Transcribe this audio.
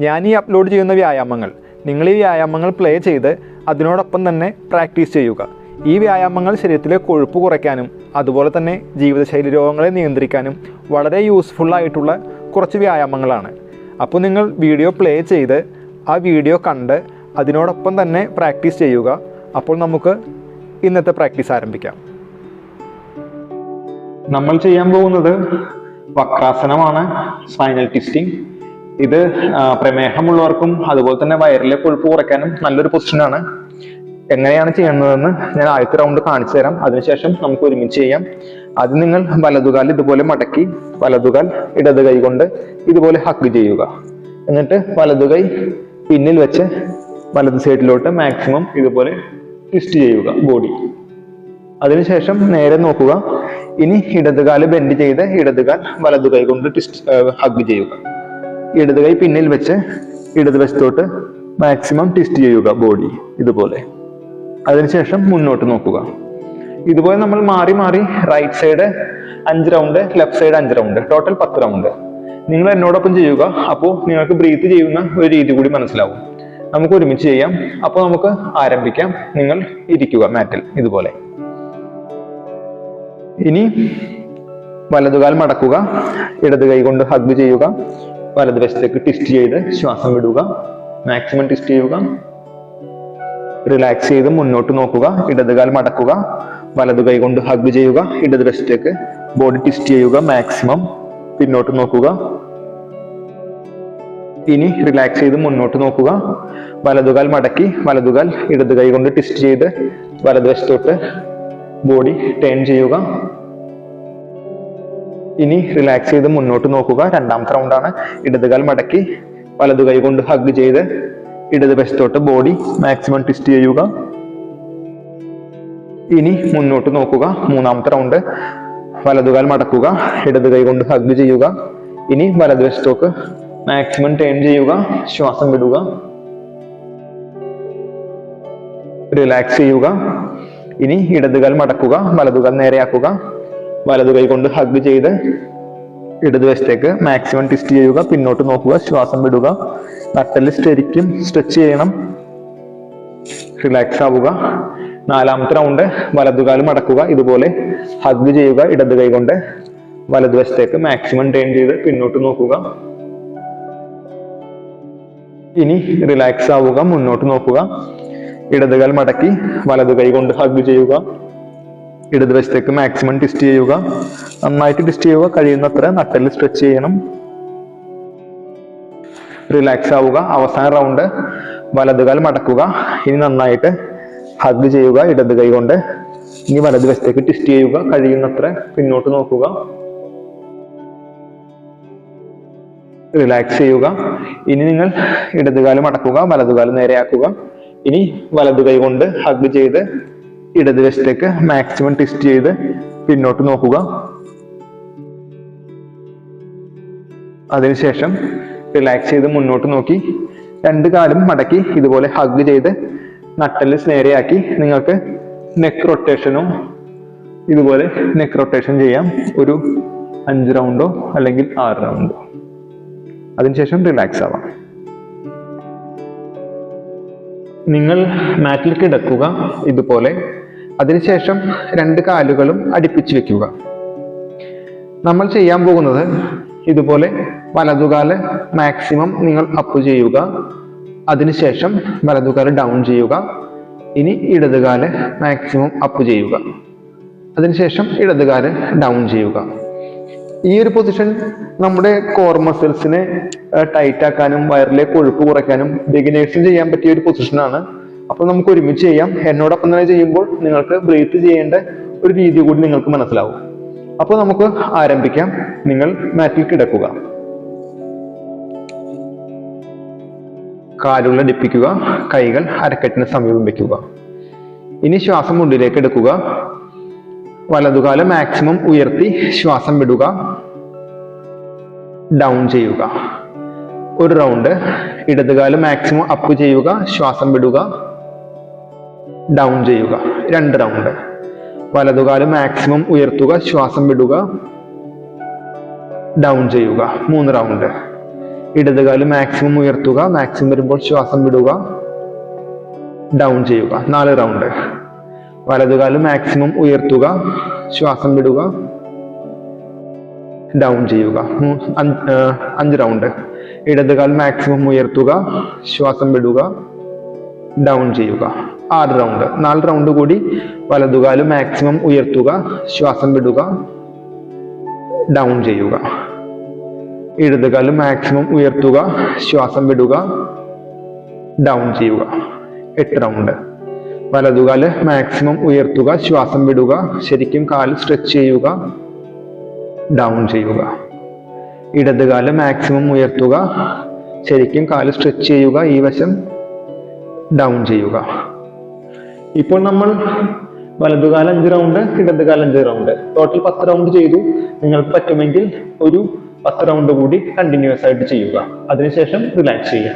ഞാൻ ഈ അപ്ലോഡ് ചെയ്യുന്ന വ്യായാമങ്ങൾ നിങ്ങൾ ഈ വ്യായാമങ്ങൾ പ്ലേ ചെയ്ത് അതിനോടൊപ്പം തന്നെ പ്രാക്ടീസ് ചെയ്യുക. ഈ വ്യായാമങ്ങൾ ശരീരത്തിലെ കൊഴുപ്പ് കുറയ്ക്കാനും അതുപോലെ തന്നെ ജീവിതശൈലി രോഗങ്ങളെ നിയന്ത്രിക്കാനും വളരെ യൂസ്ഫുള്ളായിട്ടുള്ള കുറച്ച് വ്യായാമങ്ങളാണ്. അപ്പോൾ നിങ്ങൾ വീഡിയോ പ്ലേ ചെയ്ത് ആ വീഡിയോ കണ്ട് അതിനോടൊപ്പം തന്നെ പ്രാക്ടീസ് ചെയ്യുക. അപ്പോൾ നമുക്ക് ഇന്നത്തെ പ്രാക്ടീസ് ആരംഭിക്കാം. നമ്മൾ ചെയ്യാൻ പോകുന്നത് വക്രാസനമാണ്, സ്പൈനൽ ട്വിസ്റ്റിംഗ്. ഇത് പ്രമേഹമുള്ളവർക്കും അതുപോലെ തന്നെ വയറിലെ കൊഴുപ്പ് കുറയ്ക്കാനും നല്ലൊരു പൊസിഷനാണ്. എങ്ങനെയാണ് ചെയ്യുന്നതെന്ന് ഞാൻ ആദ്യത്തെ റൗണ്ട് കാണിച്ചു തരാം. അതിനുശേഷം നമുക്ക് ഒരുമിച്ച് ചെയ്യാം. ആദ്യം നിങ്ങൾ വലതുകാൽ ഇതുപോലെ മടക്കി വലതുകാൽ ഇടത് കൈ കൊണ്ട് ഇതുപോലെ ഹഗ് ചെയ്യുക. എന്നിട്ട് വലതുകൈ പിന്നിൽ വെച്ച് വലത് സൈഡിലോട്ട് മാക്സിമം ഇതുപോലെ ട്വിസ്റ്റ് ചെയ്യുക ബോഡി. അതിനുശേഷം നേരെ നോക്കുക. ഇനി ഇടതുകാല് ബെൻഡ് ചെയ്ത് ഇടതുകാൽ വലതുകൈ കൊണ്ട് ഹഗ് ചെയ്യുക. ഇടതുകൈ പിന്നിൽ വെച്ച് ഇടതുവശത്തോട്ട് മാക്സിമം ട്വിസ്റ്റ് ചെയ്യുക ബോഡി ഇതുപോലെ. അതിനുശേഷം മുന്നോട്ട് നോക്കുക. ഇതുപോലെ നമ്മൾ മാറി മാറി right side 5 round, left side 5 round, total 10 round നിങ്ങൾ എന്നോടൊപ്പം ചെയ്യുക. അപ്പോൾ നിങ്ങൾക്ക് ബ്രീത്ത് ചെയ്യുന്ന ഒരു രീതി കൂടി മനസ്സിലാവും. നമുക്ക് ഒരുമിച്ച് ചെയ്യാം. അപ്പോൾ നമുക്ക് ആരംഭിക്കാം. നിങ്ങൾ ഇരിക്കുക മാറ്റിൽ ഇതുപോലെ. ഇനി വലതുകാൽ മടക്കുക, ഇടത് കൈ കൊണ്ട് ഹഗ് ചെയ്യുക, വലതുവശത്തേക്ക് ട്വിസ്റ്റ് ചെയ്ത് ശ്വാസം വിടുക, മാക്സിമം ട്വിസ്റ്റ് ചെയ്യുക. റിലാക്സ് ചെയ്ത് മുന്നോട്ട് നോക്കുക. ഇടതുകാൽ മടക്കുക, വലതു കൈ കൊണ്ട് ഹഗ് ചെയ്യുക, ഇടതുവശത്തേക്ക് ബോഡി ട്വിസ്റ്റ് ചെയ്യുക, മാക്സിമം പിന്നോട്ട് നോക്കുക. ഇനി റിലാക്സ് ചെയ്ത് മുന്നോട്ട് നോക്കുക. വലതുകാൽ മടക്കി വലതുകാൽ ഇടത് കൈ കൊണ്ട് ട്വിസ്റ്റ് ചെയ്ത് വലതുവശത്തോട്ട് ബോഡി ടേൺ ചെയ്യുക. ഇനി റിലാക്സ് ചെയ്ത് മുന്നോട്ട് നോക്കുക. രണ്ടാമത്തെ റൗണ്ടാണ്. ഇടതുകാൽ മടക്കി വലതു കൈ കൊണ്ട് ഹഗ് ചെയ്ത് ഇടതുവശത്തോട്ട് ബോഡി മാക്സിമം ട്വിസ്റ്റ് ചെയ്യുക. ഇനി മുന്നോട്ട് നോക്കുക. മൂന്നാമത്തെ റൗണ്ട്. വലതുകാൽ മടക്കുക, ഇടത് കൈ കൊണ്ട് ഹഗ് ചെയ്യുക. ഇനി വലതുവശത്തോട്ട് മാക്സിമം ടേൺ ചെയ്യുക, ശ്വാസം വിടുക, റിലാക്സ് ചെയ്യുക. ഇനി ഇടതുകാൽ മടക്കുക, വലതുകാൽ നേരെയാക്കുക, വലതു കൈ കൊണ്ട് ഹഗ് ചെയ്ത് ഇടതുവശത്തേക്ക് മാക്സിമം ട്വിസ്റ്റ് ചെയ്യുക, പിന്നോട്ട് നോക്കുക, ശ്വാസം വിടുക. നട്ടെല്ല് ശരിക്കും സ്ട്രെച്ച് ചെയ്യണം, റിലാക്സ് ആവുക. നാലാമത്തെ റൗണ്ട്. വലതുകാൽ മടക്കുക, ഇതുപോലെ ഹഗ് ചെയ്യുക, ഇടത് കൈ കൊണ്ട് വലതുവശത്തേക്ക് മാക്സിമം ടേൺ ചെയ്ത് പിന്നോട്ട് നോക്കുക. ഇനി റിലാക്സ് ആവുക, മുന്നോട്ട് നോക്കുക. ഇടതുകാൽ മടക്കി വലതു കൈ കൊണ്ട് ഹഗ് ചെയ്യുക, ഇടതുവശത്തേക്ക് മാക്സിമം ട്വിസ്റ്റ് ചെയ്യുക, നന്നായിട്ട് ട്വിസ്റ്റ് ചെയ്യുക, കഴിയുന്നത്ര നട്ടെല്ല് സ്ട്രെച്ച് ചെയ്യണം, റിലാക്സ് ആവുക. അവസാന റൗണ്ട്. വലതുകാൽ മടക്കുക, ഇനി നന്നായിട്ട് ഹഗ് ചെയ്യുക ഇടത് കൈ കൊണ്ട്. ഇനി വലതുവശത്തേക്ക് ട്വിസ്റ്റ് ചെയ്യുക, കഴിയുന്നത്ര പിന്നോട്ട് നോക്കുക, റിലാക്സ് ചെയ്യുക. ഇനി നിങ്ങൾ ഇടതുകാല് മടക്കുക, വലതുകാല് നേരെയാക്കുക. ഇനി വലതു കൈ കൊണ്ട് ഹഗ് ചെയ്ത് ഇടതുവശത്തേക്ക് മാക്സിമം ട്വിസ്റ്റ് ചെയ്ത് പിന്നോട്ട് നോക്കുക. അതിനുശേഷം റിലാക്സ് ചെയ്ത് മുന്നോട്ട് നോക്കി രണ്ട് കാലും മടക്കി ഇതുപോലെ ഹഗ് ചെയ്ത് നട്ടെല്ല് നേരെയാക്കി നിങ്ങൾക്ക് നെക്ക് റൊട്ടേഷനോ ഇതുപോലെ നെക്ക് റൊട്ടേഷൻ ചെയ്യാം. ഒരു 5 റൗണ്ടോ അല്ലെങ്കിൽ 6 റൗണ്ടോ. അതിനുശേഷം റിലാക്സ് ആവാം. നിങ്ങൾ മാറ്റിൽ കിടക്കുക ഇതുപോലെ. അതിനുശേഷം 2 കാലുകളും അടുപ്പിച്ച് വെക്കുക. നമ്മൾ ചെയ്യാൻ പോകുന്നത് ഇതുപോലെ വലതുകാല് മാക്സിമം നിങ്ങൾ അപ്പ് ചെയ്യുക, അതിനുശേഷം വലതുകാല് ഡൗൺ ചെയ്യുക. ഇനി ഇടതുകാല് മാക്സിമം അപ്പ് ചെയ്യുക, അതിനുശേഷം ഇടതുകാല് ഡൗൺ ചെയ്യുക. ഈ ഒരു പൊസിഷൻ നമ്മുടെ കോർ മസിൽസിനെ ടൈറ്റ് ആക്കാനും വയറിലെ കൊഴുപ്പ് കുറയ്ക്കാനും ബിഗിനേഴ്സിന് ചെയ്യാൻ പറ്റിയ ഒരു പൊസിഷനാണ്. അപ്പോൾ നമുക്ക് ഒരുമിച്ച് ചെയ്യാം. എന്നോടൊപ്പം തന്നെ ചെയ്യുമ്പോൾ നിങ്ങൾക്ക് ബ്രീത്ത് ചെയ്യേണ്ട ഒരു രീതി കൂടി നിങ്ങൾക്ക് മനസ്സിലാവും. അപ്പോൾ നമുക്ക് ആരംഭിക്കാം. നിങ്ങൾ മാറ്റിൽ കിടക്കുക, കാലുകൾ അടുപ്പിക്കുക, കൈകൾ അരക്കെട്ടിന് സമീപം വയ്ക്കുക. ഇനി ശ്വാസം ഉള്ളിലേക്ക് എടുക്കുക. വലതുകാല് മാക്സിമം ഉയർത്തി ശ്വാസം വിടുക, ഡൗൺ ചെയ്യുക. ഒരു റൗണ്ട്. ഇടതുകാല് മാക്സിമം അപ്പ് ചെയ്യുക, ശ്വാസം വിടുക, ഡൗൺ ചെയ്യുക. 2 റൗണ്ട്. വലതുകാല് മാക്സിമം ഉയർത്തുക, ശ്വാസം വിടുക, ഡൗൺ ചെയ്യുക. 3 റൗണ്ട്. ഇടതുകാല് മാക്സിമം ഉയർത്തുക, മാക്സിമം വരുമ്പോൾ ശ്വാസം വിടുക, ഡൗൺ ചെയ്യുക. 4 റൗണ്ട്. വലതുകാല് മാക്സിമം ഉയർത്തുക, ശ്വാസം വിടുക, ഡൗൺ ചെയ്യുക. 5 റൗണ്ട്. ഇടതുകാൽ മാക്സിമം ഉയർത്തുക, ശ്വാസം വിടുക, ഡൗൺ ചെയ്യുക. 6 റൗണ്ട്. 4 റൗണ്ട് കൂടി. വലതുകാല് മാക്സിമം ഉയർത്തുക, ശ്വാസം വിടുക, ഡൗൺ ചെയ്യുക. ഇടതുകാല് മാക്സിമം ഉയർത്തുക, ശ്വാസം വിടുക, ഡൗൺ ചെയ്യുക. 8 റൗണ്ട്. വലതുകാല് മാക്സിമം ഉയർത്തുക, ശ്വാസം വിടുക, ശരിക്കും കാല് സ്ട്രെച്ച് ചെയ്യുക, ഡൗൺ ചെയ്യുക. ഇടതുകാല് മാക്സിമം ഉയർത്തുക, ശരിക്കും കാല് സ്ട്രെച്ച് ചെയ്യുക, ഈ വശം ഡൗൺ ചെയ്യുക. ഇപ്പോൾ നമ്മൾ വലതുകാല 5 റൗണ്ട്, ഇടതുകാല 5 റൗണ്ട്, ടോട്ടൽ 10 റൗണ്ട് ചെയ്തു. നിങ്ങൾക്ക് പറ്റുമെങ്കിൽ ഒരു 10 റൗണ്ട് കൂടി കണ്ടിന്യൂസ് ആയിട്ട് ചെയ്യുക. അതിനുശേഷം റിലാക്സ് ചെയ്യുക.